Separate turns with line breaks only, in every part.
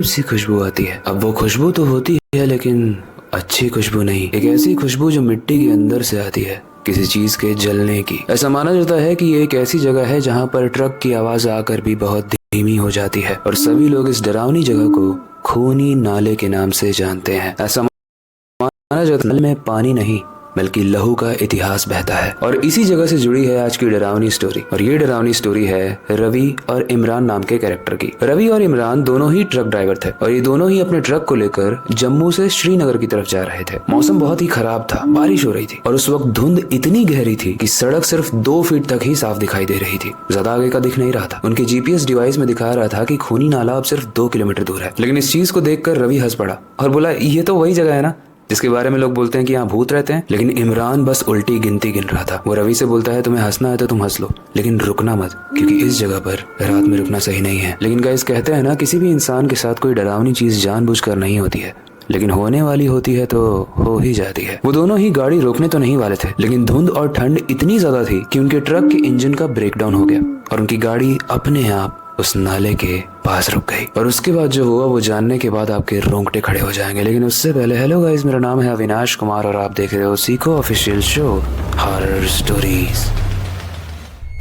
सी खुशबू आती है। अब वो खुशबू तो होती है लेकिन अच्छी खुशबू नहीं, एक ऐसी खुशबू जो मिट्टी के अंदर से आती है, किसी चीज के जलने की। ऐसा माना जाता है कि ये एक ऐसी जगह है जहाँ पर ट्रक की आवाज आकर भी बहुत धीमी हो जाती है और सभी लोग इस डरावनी जगह को खूनी नाले के नाम से जानते हैं। ऐसा माना जाता है में पानी नहीं बल्कि लहू का इतिहास बहता है। और इसी जगह से जुड़ी है आज की डरावनी स्टोरी। और ये डरावनी स्टोरी है रवि और इमरान नाम के कैरेक्टर की। रवि और इमरान दोनों ही ट्रक ड्राइवर थे और ये दोनों ही अपने ट्रक को लेकर जम्मू से श्रीनगर की तरफ जा रहे थे। मौसम बहुत ही खराब था, बारिश हो रही थी और उस वक्त धुंध इतनी गहरी थी कि सड़क सिर्फ 2 फीट तक ही साफ दिखाई दे रही थी, ज्यादा आगे का दिख नहीं रहा था। उनके जीपीएस डिवाइस में दिखा रहा था कि खूनी नाला अब सिर्फ 2 किलोमीटर दूर है। लेकिन इस चीज को देखकर रवि हंस पड़ा और बोला, ये तो वही जगह है ना जिसके बारे में लोग बोलते हैं कि यहाँ भूत रहते हैं। लेकिन इमरान बस उल्टी गिनती गिन रहा था। वो रवि से बोलता है, तुम्हें हंसना है तो तुम हंस लो लेकिन रुकना मत, क्योंकि इस जगह पर रात में रुकना सही नहीं है। लेकिन गाइस कहते हैं ना, किसी भी इंसान के साथ कोई डरावनी चीज जानबूझकर नहीं होती है, लेकिन होने वाली होती है तो हो ही जाती है। वो दोनों ही गाड़ी रोकने तो नहीं वाले थे, लेकिन धुंध और ठंड इतनी ज्यादा थी कि उनके ट्रक के इंजन का ब्रेकडाउन हो गया और उनकी गाड़ी अपने आप उस नाले के पास रुक गई। और उसके बाद जो हुआ वो जानने के बाद आपके रोंगटे खड़े हो जाएंगे। लेकिन उससे पहले, हेलो गाइस, मेरा नाम है अविनाश कुमार और आप देख रहे हो सीखो ऑफिशियल शो हॉरर स्टोरीज।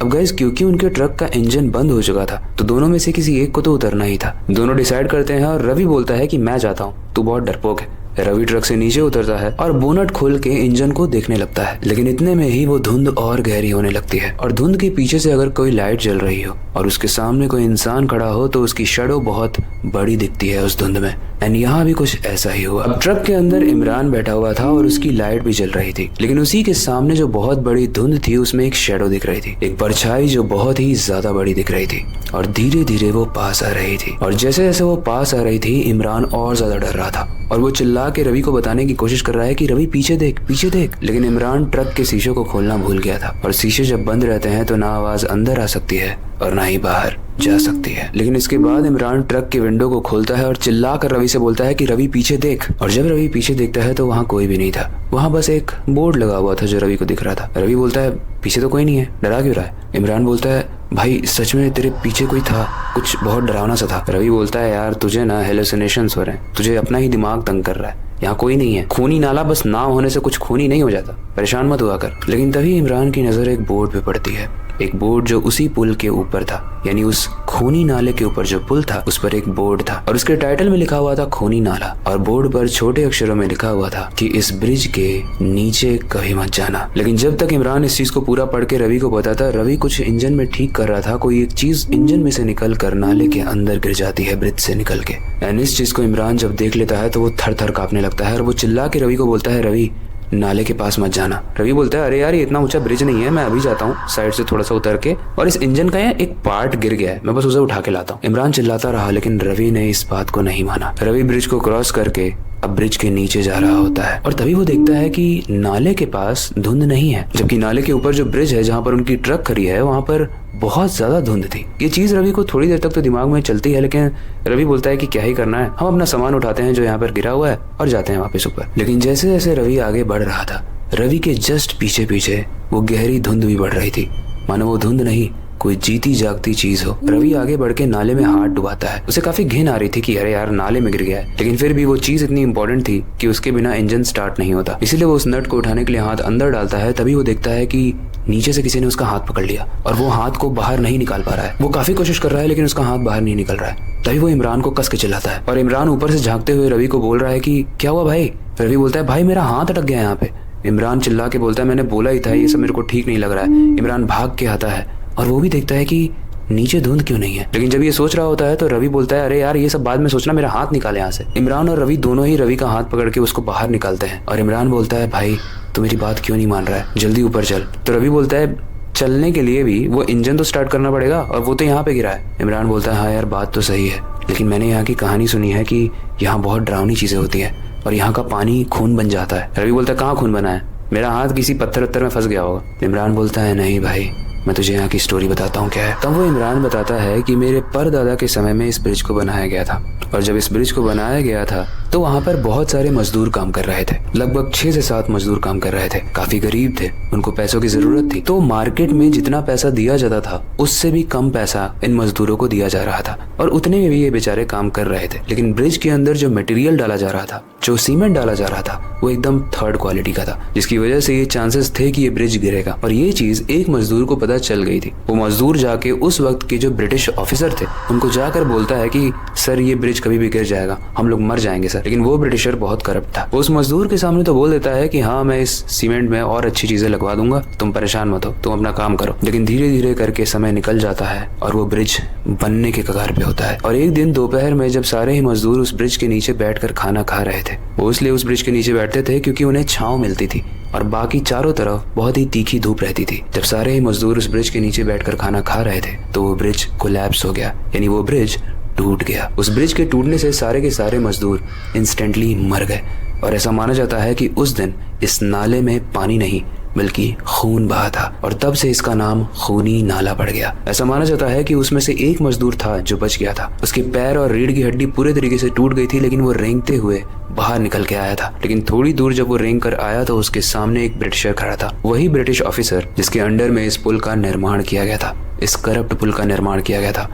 अब गाइस, क्योंकि उनके ट्रक का इंजन बंद हो चुका था तो दोनों में से किसी एक को तो उतरना ही था। दोनों डिसाइड करते हैं और रवि बोलता है कि मैं जाता हूँ, तू बहुत डरपोक है। रवि ट्रक से नीचे उतरता है और बोनट खोल के इंजन को देखने लगता है। लेकिन इतने में ही वो धुंध और गहरी होने लगती है और धुंध के पीछे से अगर कोई लाइट जल रही हो और उसके सामने कोई इंसान खड़ा हो तो उसकी शैडो बहुत बड़ी दिखती है उस धुंध में। एंड यहाँ भी कुछ ऐसा ही हुआ। अब ट्रक के अंदर इमरान बैठा हुआ था और उसकी लाइट भी जल रही थी, लेकिन उसी के सामने जो बहुत बड़ी धुंध थी उसमें एक शैडो दिख रही थी, एक परछाई जो बहुत ही ज्यादा बड़ी दिख रही थी और धीरे धीरे वो पास आ रही थी। और जैसे जैसे वो पास आ रही थी इमरान और ज्यादा डर रहा था और वो चिल्ला के रवि को बताने की कोशिश कर रहा है कि रवि पीछे देख पीछे देख। लेकिन इमरान ट्रक के शीशे को खोलना भूल गया था और शीशे जब बंद रहते हैं तो ना आवाज अंदर आ सकती है और ना ही बाहर जा सकती है। लेकिन इसके बाद इमरान ट्रक के विंडो को खोलता है और चिल्ला कर रवि से बोलता है कि रवि पीछे देख। और जब रवि पीछे देखता है तो वहाँ कोई भी नहीं था, वहाँ बस एक बोर्ड लगा हुआ था जो रवि को दिख रहा था। रवि बोलता है, पीछे तो कोई नहीं है, डरा क्यों रहा है? इमरान बोलता है, भाई सच में तेरे पीछे कोई था, कुछ बहुत डरावना सा था। रवि बोलता है, यार तुझे ना हेलुसिनेशंस हो रहे हैं, तुझे अपना ही दिमाग तंग कर रहा है, यहाँ कोई नहीं है। खूनी नाला बस नाम होने से कुछ खूनी नहीं हो जाता, परेशान मत हुआ कर। लेकिन तभी इमरान की नजर एक बोर्ड पे पड़ती है, एक बोर्ड जो उसी पुल के ऊपर था, यानी उस खूनी नाले के ऊपर जो पुल था उस पर एक बोर्ड था और उसके टाइटल में लिखा हुआ था खूनी नाला। और बोर्ड पर छोटे अक्षरों में लिखा हुआ था कि इस ब्रिज के नीचे कभी मत जाना। लेकिन जब तक इमरान इस चीज को पूरा पढ़ के रवि को बताता, रवि कुछ इंजन में ठीक कर रहा था, कोई एक चीज इंजन में से निकल कर नाले के अंदर गिर जाती है ब्रिज से निकल के। एंड इस चीज को इमरान जब देख लेता है तो वो थर थर कांपने लगता है और वो चिल्ला के रवि को बोलता है, रवि नाले के पास मत जाना। रवि बोलता है, अरे यार ये इतना ऊंचा ब्रिज नहीं है, मैं अभी जाता हूँ साइड से थोड़ा सा उतर के, और इस इंजन का एक पार्ट गिर गया है, मैं बस उसे उठा के लाता हूँ। इमरान चिल्लाता रहा लेकिन रवि ने इस बात को नहीं माना। रवि ब्रिज को क्रॉस करके अब ब्रिज के नीचे जा रहा होता है और तभी वो देखता है कि नाले के पास धुंध नहीं है, जबकि नाले के ऊपर जो ब्रिज है जहाँ पर उनकी ट्रक खड़ी है वहाँ पर बहुत ज्यादा धुंध थी। ये चीज रवि को थोड़ी देर तक तो दिमाग में चलती है, लेकिन रवि बोलता है कि क्या ही करना है, हम अपना सामान उठाते हैं जो यहाँ पर गिरा हुआ है और जाते हैं वापस ऊपर। लेकिन जैसे जैसे रवि आगे बढ़ रहा था, रवि के जस्ट पीछे पीछे वो गहरी धुंध भी बढ़ रही थी, मानो वो धुंध नहीं कोई जीती जागती चीज हो। रवि आगे बढ़ के नाले में हाथ डुबाता है। उसे काफी घिन आ रही थी कि अरे यार नाले में गिर गया है, लेकिन फिर भी वो चीज इतनी इंपॉर्टेंट थी कि उसके बिना इंजन स्टार्ट नहीं होता, इसीलिए वो उस नट को उठाने के लिए हाथ अंदर डालता है। तभी वो देखता है कि नीचे से किसी ने उसका हाथ पकड़ लिया और वो हाथ को बाहर नहीं निकाल पा रहा है। वो काफी कोशिश कर रहा है लेकिन उसका हाथ बाहर नहीं निकल रहा है। तभी वो इमरान को कस के चिल्लाता है और इमरान ऊपर से झांकते हुए रवि को बोल रहा है कि क्या हुआ भाई? रवि बोलता है, भाई मेरा हाथ अटक गया यहाँ पे। इमरान चिल्ला के बोलता है, मैंने बोला ही था ये सब मेरे को ठीक नहीं लग रहा है। इमरान भाग के आता है और वो भी देखता है कि नीचे धुंध क्यों नहीं है। लेकिन जब ये सोच रहा होता है तो रवि बोलता है, अरे यार ये सब बाद में सोचना, मेरा हाथ निकाले यहाँ से। इमरान और रवि दोनों ही रवि का हाथ पकड़ के उसको बाहर निकालते हैं और इमरान बोलता है, भाई तू मेरी बात क्यों नहीं मान रहा है, जल्दी ऊपर चल। तो रवि बोलता है, चलने के लिए भी वो इंजन तो स्टार्ट करना पड़ेगा और वो तो यहाँ पे गिरा है। इमरान बोलता है, हाँ यार बात तो सही है, लेकिन मैंने यहाँ की कहानी सुनी है कि यहाँ बहुत डरावनी चीजें होती है और यहाँ का पानी खून बन जाता है। रवि बोलता है, कहाँ खून बना है? मेरा हाथ किसी पत्थर वत्थर में फंस गया होगा। इमरान बोलता है, नहीं भाई मैं तुझे यहाँ की स्टोरी बताता हूँ क्या है। तब वो इमरान बताता है कि मेरे परदादा के समय में इस ब्रिज को बनाया गया था और जब इस ब्रिज को बनाया गया था तो वहाँ पर बहुत सारे मजदूर काम कर रहे थे। लगभग 6 से 7 मजदूर काम कर रहे थे। काफी गरीब थे, उनको पैसों की जरूरत थी। तो मार्केट में जितना पैसा दिया जाता था उससे भी कम पैसा इन मजदूरों को दिया जा रहा था और उतने में भी ये बेचारे काम कर रहे थे। लेकिन ब्रिज के अंदर जो मटेरियल डाला जा रहा था, जो सीमेंट डाला जा रहा था, वो एकदम थर्ड क्वालिटी का था, जिसकी वजह से ये चांसेस थे कि ये ब्रिज गिरेगा। और ये चीज एक मजदूर को पता चल गई थी। वो मजदूर जाके उस वक्त के जो ब्रिटिश ऑफिसर थे उनको जाकर बोलता है कि सर ये ब्रिज कभी भी गिर जाएगा, हम लोग मर जाएंगे सर। लेकिन वो ब्रिटिशर बहुत करप्ट था। वो उस मजदूर के सामने तो बोल देता है कि हाँ मैं इस सीमेंट में और अच्छी चीजें लगवा दूंगा, तुम परेशान मत हो, तुम अपना काम करो। लेकिन धीरे धीरे करके समय निकल जाता है और वो ब्रिज बनने के कगार पे होता है। और एक दिन दोपहर में जब सारे ही मजदूर उस ब्रिज के नीचे बैठकर खाना खा रहे थे, वो इसलिए उस ब्रिज के नीचे बैठते थे क्योंकि उन्हें छांव मिलती थी और बाकी चारों तरफ बहुत ही तीखी धूप रहती थी। जब सारे ही मजदूर उस ब्रिज के नीचे बैठकर खाना खा रहे थे तो वो ब्रिज कोलैप्स हो गया, यानी वो ब्रिज टूट गया। उस ब्रिज के टूटने से सारे के सारे मजदूर इंस्टेंटली मर गए और ऐसा माना जाता है कि उस दिन इस नाले में पानी नहीं बल्कि खून बहा था और तब से इसका नाम खूनी नाला पड़ गया। ऐसा माना जाता है कि उसमें से एक मजदूर था जो बच गया था। उसके पैर और रीढ़ की हड्डी पूरे तरीके से टूट गई थी, लेकिन वो रेंगते हुए बाहर निकल के आया था। लेकिन थोड़ी दूर जब वो रेंग कर आया तो उसके सामने एक ब्रिटिशर खड़ा था, वही ब्रिटिश ऑफिसर जिसके अंडर में इस पुल का निर्माण किया गया था, इस करप्ट पुल का निर्माण किया गया था।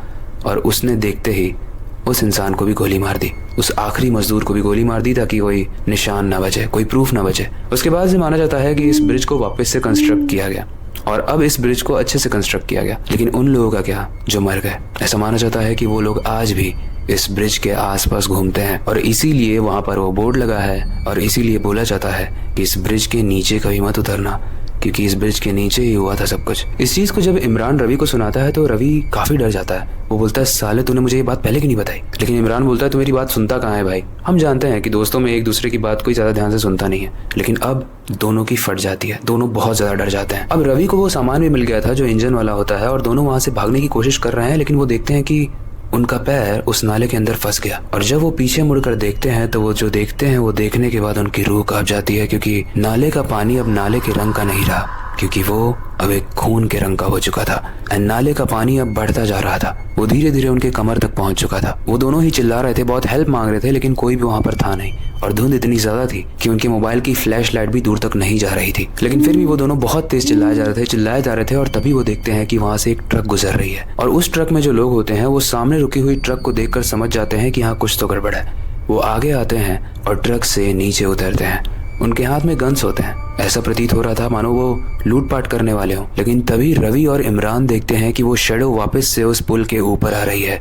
और उसने देखते ही उस इंसान को भी गोली मार दी, उस आखिरी मजदूर को भी गोली मार दी ताकि कोई निशान ना बचे, कोई प्रूफ ना बचे। उसके बाद से माना जाता है कि इस ब्रिज को वापस से कंस्ट्रक्ट किया गया और अब इस ब्रिज को अच्छे से कंस्ट्रक्ट किया गया। लेकिन उन लोगों का क्या जो मर गए? ऐसा माना जाता है कि वो लोग आज भी इस ब्रिज के आसपास घूमते हैं और इसीलिए वहां पर वो बोर्ड लगा है और इसीलिए बोला जाता है कि इस ब्रिज के नीचे कभी मत उतरना, क्योंकि इस ब्रिज के नीचे ही हुआ था सब कुछ। इस चीज को जब इमरान रवि को सुनाता है तो रवि काफी डर जाता है। वो बोलता है साले तूने मुझे ये बात पहले क्यों नहीं बताई? लेकिन इमरान बोलता है तू मेरी बात सुनता कहाँ है भाई? हम जानते हैं कि दोस्तों में एक दूसरे की बात कोई ज्यादा ध्यान से सुनता नहीं है, लेकिन अब दोनों की फट जाती है, दोनों बहुत ज्यादा डर जाते हैं। अब रवि को वो सामान भी मिल गया था जो इंजन वाला होता है और दोनों वहां से भागने की कोशिश कर रहे हैं, लेकिन वो देखते हैं कि उनका पैर उस नाले के अंदर फंस गया। और जब वो पीछे मुड़कर देखते हैं तो वो जो देखते हैं वो देखने के बाद उनकी रूह कांप जाती है, क्योंकि नाले का पानी अब नाले के रंग का नहीं रहा, क्योंकि वो अब एक खून के रंग का हो चुका था। नाले का पानी अब बढ़ता जा रहा था, वो धीरे धीरे उनके कमर तक पहुंच चुका था। वो दोनों ही चिल्ला रहे थे, बहुत हेल्प मांग रहे थे, लेकिन कोई भी वहां पर था नहीं और धुंध इतनी ज्यादा थी कि उनके मोबाइल की फ्लैश लाइट भी दूर तक नहीं जा रही थी। लेकिन फिर भी वो दोनों बहुत तेज चिल्लाए जा रहे थे और तभी वो देखते हैं कि वहां से एक ट्रक गुजर रही है और उस ट्रक में जो लोग होते हैं वो सामने रुकी हुई ट्रक को देखकर समझ जाते हैं कि यहाँ कुछ तो गड़बड़ है। वो आगे आते हैं और ट्रक से नीचे उतरते हैं। उनके हाथ में गन्स होते हैं, ऐसा प्रतीत हो रहा था मानो वो लूटपाट करने वाले हों। लेकिन तभी रवि और इमरान देखते हैं कि वो शैडो वापस से उस पुल के ऊपर आ रही है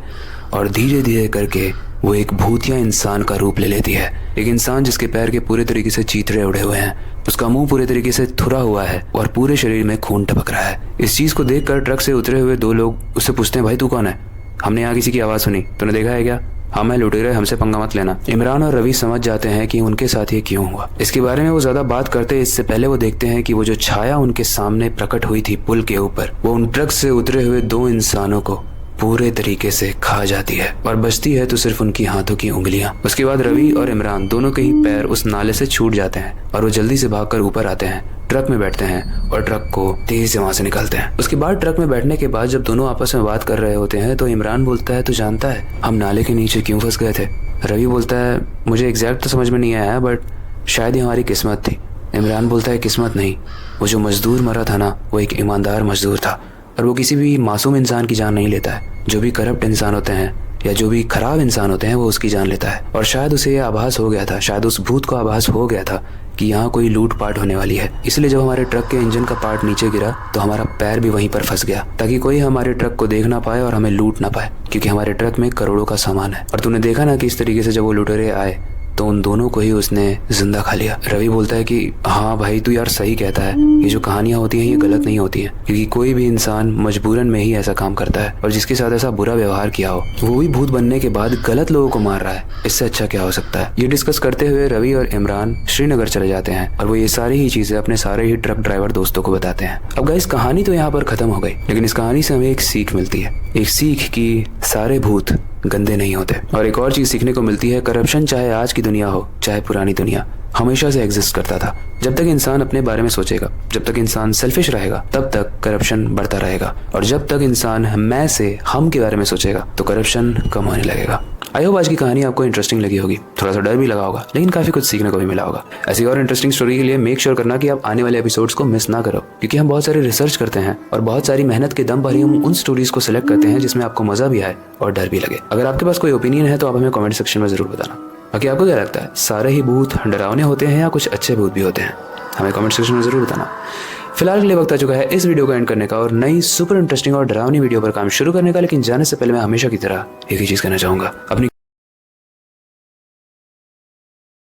और धीरे धीरे करके वो एक भूतिया इंसान का रूप ले लेती है। एक इंसान जिसके पैर के पूरे तरीके से चीथड़े उड़े हुए हैं, उसका मुंह पूरे तरीके से थुरा हुआ है और पूरे शरीर में खून टपक रहा है। इस चीज को देखकर ट्रक से उतरे हुए दो लोग उससे पूछते हैं, भाई तू कौन है? हमने यहाँ किसी की आवाज सुनी, तूने देखा है क्या? हाँ मैं लुटेरा, हमसे पंगा मत लेना। इमरान और रवि समझ जाते हैं कि उनके साथ ये क्यों हुआ। इसके बारे में वो ज्यादा बात करते इससे पहले वो देखते हैं कि वो जो छाया उनके सामने प्रकट हुई थी पुल के ऊपर, वो उन ट्रक से उतरे हुए दो इंसानों को पूरे तरीके से खा जाती है और बचती है तो सिर्फ उनकी हाथों की उंगलियां। उसके बाद रवि और इमरान दोनों के ही पैर उस नाले से छूट जाते हैं और वो जल्दी से भागकर ऊपर आते हैं, ट्रक में बैठते हैं और ट्रक को तेज से वहां से निकालते हैं। उसके बाद ट्रक में बैठने के बाद जब दोनों आपस में बात कर रहे होते हैं तो इमरान बोलता है, तू जानता है हम नाले के नीचे क्यों फंस गए थे? रवि बोलता है, मुझे एग्जैक्ट तो समझ में नहीं आया, बट शायद ये हमारी किस्मत थी। इमरान बोलता है, किस्मत नहीं, वो जो मजदूर मरा था ना, वो एक ईमानदार मजदूर था और वो किसी भी मासूम इंसान की जान नहीं लेता है। जो भी करप्ट इंसान होते हैं या जो भी खराब इंसान होते हैं वो उसकी जान लेता है। और शायद उसे ये आभास हो गया था, शायद उस भूत को आभास हो गया था कि यहाँ कोई लूटपाट होने वाली है। इसलिए जब हमारे ट्रक के इंजन का पार्ट नीचे गिरा तो हमारा पैर भी वहीं पर फंस गया, ताकि कोई हमारे ट्रक को देख ना पाए और हमें लूट ना पाए, क्योंकि हमारे ट्रक में करोड़ों का सामान है। और तूने देखा ना कि इस तरीके से जब वो लुटेरे आए तो उन दोनों को ही उसने जिंदा खा लिया। रवि बोलता है कि हाँ भाई तू यार सही कहता है, ये जो कहानियां होती हैं ये गलत नहीं होती हैं, क्योंकि कोई भी इंसान मजबूरन में ही ऐसा काम करता है और जिसके साथ ऐसा बुरा व्यवहार किया हो वो भी भूत बनने के बाद गलत लोगों को मार रहा है, इससे अच्छा क्या हो सकता है। ये डिस्कस करते हुए रवि और इमरान श्रीनगर चले जाते हैं और वो ये सारी ही चीजें अपने सारे ही ट्रक ड्राइवर दोस्तों को बताते हैं। अब गाइस कहानी तो यहाँ पर खत्म हो गई, लेकिन इस कहानी से हमें एक सीख मिलती है, एक सीख कि सारे भूत गंदे नहीं होते। और एक और चीज सीखने को मिलती है, करप्शन चाहे आज की दुनिया हो चाहे पुरानी दुनिया, हमेशा से एग्जिस्ट करता था। जब तक इंसान अपने बारे में सोचेगा, जब तक इंसान सेल्फिश रहेगा, तब तक करप्शन बढ़ता रहेगा। और जब तक इंसान मैं से हम के बारे में सोचेगा तो करप्शन कम होने लगेगा। आई होप आज की कहानी आपको इंटरेस्टिंग लगी होगी, थोड़ा सा डर भी लगा होगा, लेकिन काफी कुछ सीखने को भी मिला होगा। ऐसी और इंटरेस्टिंग स्टोरी के लिए मेक श्योर करना कि आप आने वाले एपिसोड्स को मिस ना करो, क्योंकि हम बहुत सारी रिसर्च करते हैं और बहुत सारी मेहनत के दम पर ही हम उन स्टोरीज को सिलेक्ट करते हैं जिसमें आपको मजा भी आए और डर भी लगे। अगर आपके पास कोई ओपिनियन है तो आप हमें कमेंट सेक्शन में जरूर बताना। बाकी आपको क्या लगता है, सारे ही भूत डरावने होते हैं या कुछ अच्छे भूत भी होते हैं? हमें कमेंट सेक्शन में जरूर बताना। फिलहाल के लिए वक्त आ चुका है इस वीडियो को एंड करने का और नई सुपर इंटरेस्टिंग और डरावनी वीडियो पर काम शुरू करने का। लेकिन जाने से पहले मैं हमेशा की तरह एक ही चीज कहना चाहूंगा, अपनी